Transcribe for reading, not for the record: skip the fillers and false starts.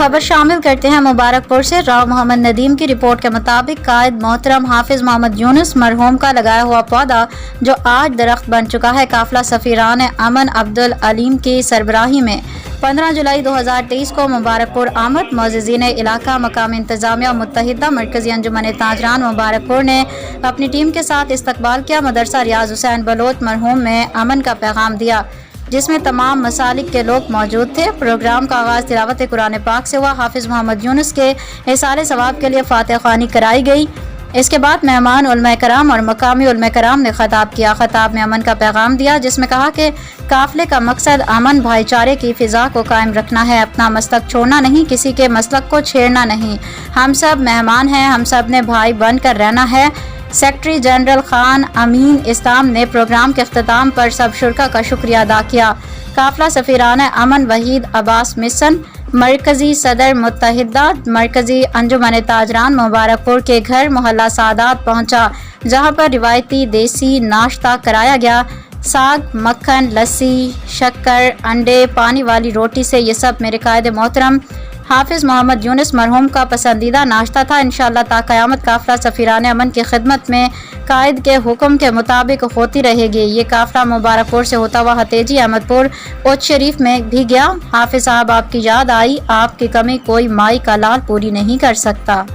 खबर शामिल करते हैं मुबारकपुर से। राव मोहम्मद नदीम की रिपोर्ट के मुताबिक कायद मोहतरम हाफिज मोहम्मद यूनुस मरहूम का लगाया हुआ पौधा जो आज दरख्त बन चुका है, काफिला सफीरान अमन अब्दुल अलीम की सरबराही में 15 जुलाई 2023 को मुबारकपुर आमद। मोअज़्ज़िज़ीन इलाका, मकामी इंतज़ामिया, मुत्तहिदा मरकज़ी अंजुमन ताजरान मुबारकपुर ने अपनी टीम के साथ इस्तकबाल किया। मदरसा रियाज हुसैन बलोच मरहूम में अमन का पैगाम दिया, जिसमें तमाम मसालिक के लोग मौजूद थे। प्रोग्राम का आगाज़ तिलावत कुरान पाक से हुआ। हाफिज़ मोहम्मद यूनुस के इसाले सवाब के लिए फातिहा ख़्वानी कराई गई। इसके बाद मेहमान उलमा कराम और मकामी उलमा कराम ने खताब किया। खताब में अमन का पैगाम दिया, जिसमें कहा कि काफ़िले का मकसद अमन भाईचारे की फ़िज़ा को कायम रखना है, अपना मसलक छोड़ना नहीं, किसी के मसलक को छेड़ना नहीं। हम सब मेहमान हैं, हम सब ने भाई बन कर रहना है। सेक्रेटरी जनरल खान अमीन इस्लाम ने प्रोग्राम के अख्ताम पर सब शुरका का शुक्रिया अदा किया। काफिला सफीरान अमन वहीद अब्बास मिशन, मरकज़ी सदर मुत्तहिदा मरकज़ी अंजुमन ताजरान मुबारकपुर के घर मोहल्ला सादात पहुंचा, जहां पर रिवायती देसी नाश्ता कराया गया। साग, मक्खन, लस्सी, शक्कर, अंडे, पानी वाली रोटी से ये सब मेरे कायद मोहतरम हाफिज़ मोहम्मद यूनुस मरहूम का पसंदीदा नाश्ता था। इंशाअल्लाह ता क़यामत काफ़िला सफ़ीरान अमन की खिदमत में कायद के हुक्म के मुताबिक होती रहेगी। ये काफ़िला मुबारकपुर से होता हुआ हतेजी अहमदपुर उच्च शरीफ में भी गया। हाफिज़ साहब, आपकी याद आई, आपकी कमी कोई माई का लाल पूरी नहीं कर सकता।